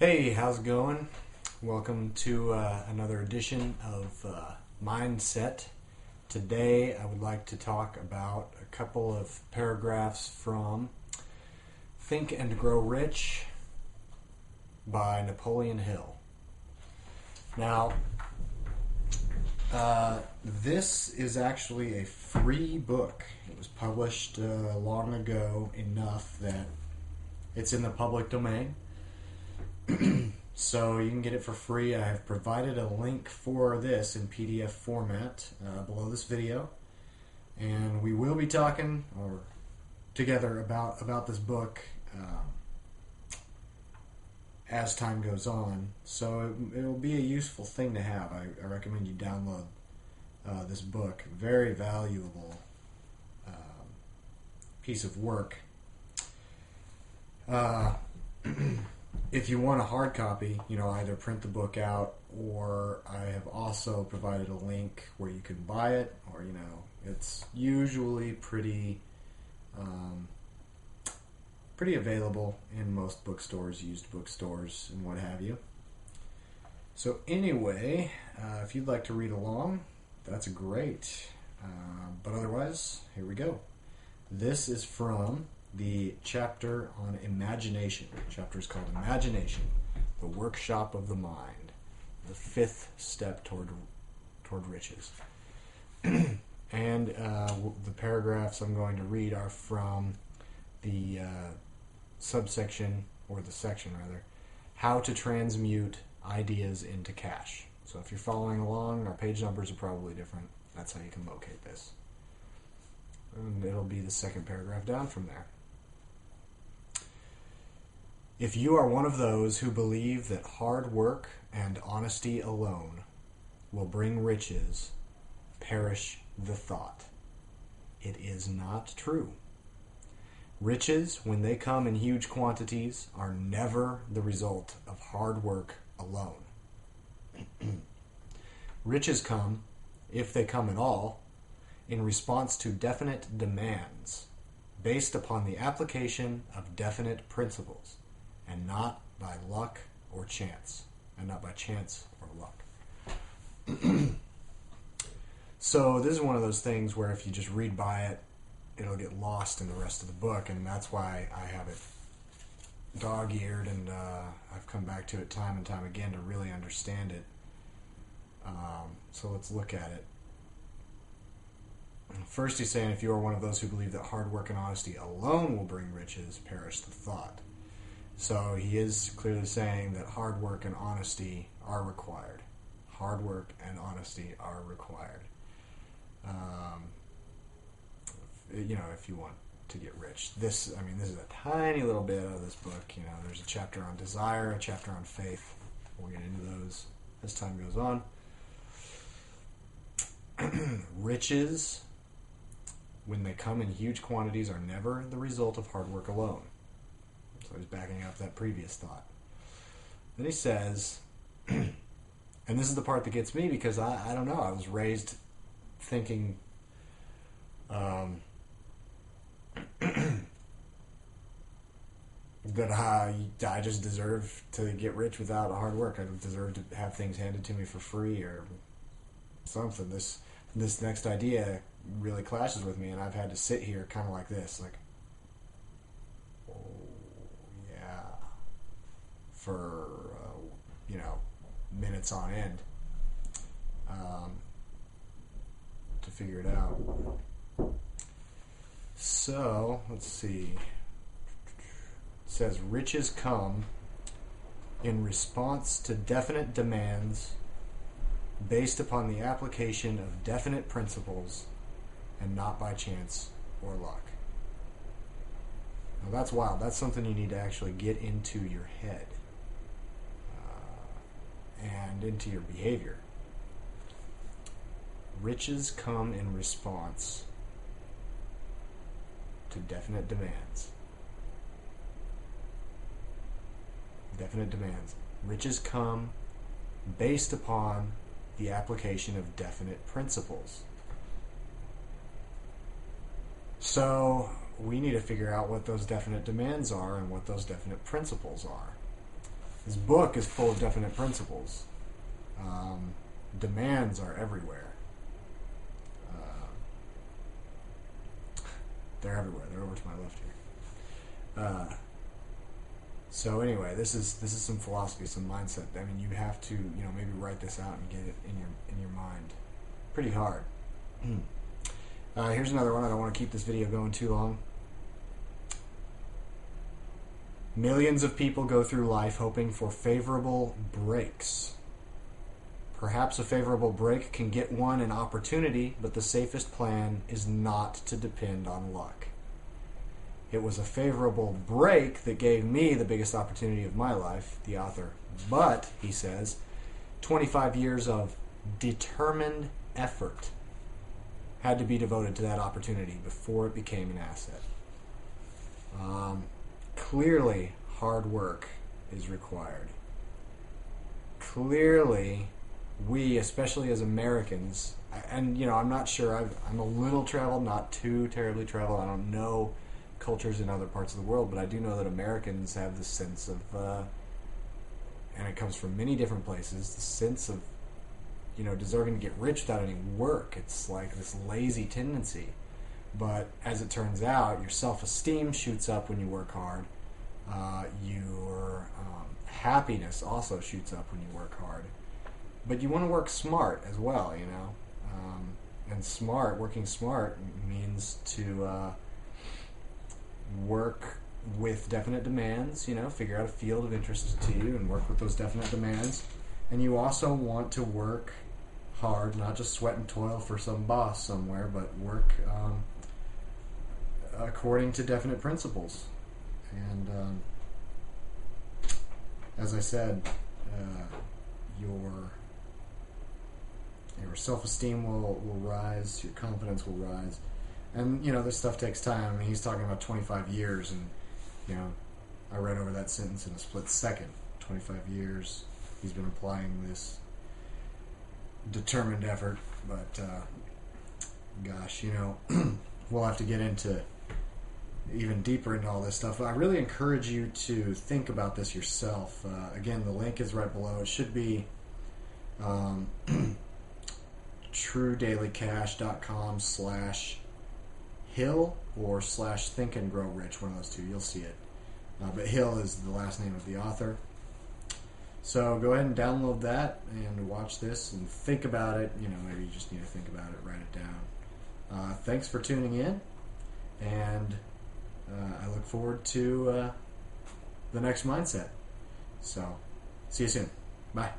Hey, how's it going? Welcome to another edition of Mindset. Today I would like to talk about a couple of paragraphs from Think and Grow Rich by Napoleon Hill. Now, this is actually a free book. It was published long ago enough that it's in the public domain. So you can get it for free. I have provided a link for this in PDF format below this video, and we will be talking together about this book as time goes on. So it will be a useful thing to have. I recommend you download this book. Very valuable piece of work. If you want a hard copy, either print the book out, or I have also provided a link where you can buy it, or, it's usually pretty available in most bookstores, used bookstores, and what have you. So anyway, if you'd like to read along, that's great. But otherwise, here we go. This is from the chapter on imagination. The chapter is called Imagination, the Workshop of the Mind, the fifth step toward riches. And the paragraphs I'm going to read are from the subsection, or the section rather, How to Transmute Ideas into Cash. So if you're following along, our page numbers are probably different. That's how you can locate this. And it'll be the second paragraph down from there. If you are one of those who believe that hard work and honesty alone will bring riches, perish the thought. It is not true. Riches, when they come in huge quantities, are never the result of hard work alone. Riches come, if they come at all, in response to definite demands, based upon the application of definite principles, and not by luck or chance, and not by chance or luck. So this is one of those things where if you just read by it, it'll get lost in the rest of the book, and that's why I have it dog-eared, and I've come back to it time and time again to really understand it. So let's look at it. First, he's saying, if you are one of those who believe that hard work and honesty alone will bring riches, perish the thought. So he is clearly saying that hard work and honesty are required. Hard work and honesty are required. If you want to get rich. This is a tiny little bit of this book. There's a chapter on desire, a chapter on faith. We'll get into those as time goes on. Riches, when they come in huge quantities, are never the result of hard work alone. So he's backing up that previous thought. Then he says, and this is the part that gets me, because I don't know, I was raised thinking that I just deserve to get rich without hard work. I deserve to have things handed to me for free or something. This next idea really clashes with me, and I've had to sit here kind of like this, like, for minutes on end to figure it out. So let's see. It says riches come in response to definite demands based upon the application of definite principles and not by chance or luck. Now that's wild. That's something you need to actually get into your head and into your behavior. Riches come in response to definite demands. Definite demands. Riches come based upon the application of definite principles. So we need to figure out what those definite demands are and what those definite principles are. His book is full of definite principles. Demands are everywhere. They're everywhere. They're over to my left here. So anyway, this is some philosophy, some mindset. I mean, you have to, maybe write this out and get it in your mind. Pretty hard. Here's another one. I don't want to keep this video going too long. Millions of people go through life hoping for favorable breaks. Perhaps a favorable break can get one an opportunity, but the safest plan is not to depend on luck. It was a favorable break that gave me the biggest opportunity of my life, the author. But, he says, 25 years of determined effort had to be devoted to that opportunity before it became an asset. Clearly, hard work is required. Clearly, we, especially as Americans, and I'm not sure, I'm a little traveled, not too terribly traveled, I don't know cultures in other parts of the world, but I do know that Americans have this sense of, and it comes from many different places, the sense of, deserving to get rich without any work. It's like this lazy tendency. But as it turns out, your self-esteem shoots up when you work hard. Your happiness also shoots up when you work hard. But you want to work smart as well, and working smart means to work with definite demands, figure out a field of interest to you and work with those definite demands. And you also want to work hard, not just sweat and toil for some boss somewhere, but work according to definite principles. And as I said, your self-esteem will rise, your confidence will rise. And, this stuff takes time. I mean, he's talking about 25 years, and, I read over that sentence in a split second. 25 years, he's been applying this determined effort, but, gosh, we'll have to get into even deeper into all this stuff. I really encourage you to think about this yourself. Again, the link is right below. It should be truedailycash.com/Hill or /Think and Grow Rich, one of those two. You'll see it. But Hill is the last name of the author. So go ahead and download that and watch this and think about it. Maybe you just need to think about it, write it down. Thanks for tuning in, and I look forward to the next mindset. So, see you soon. Bye.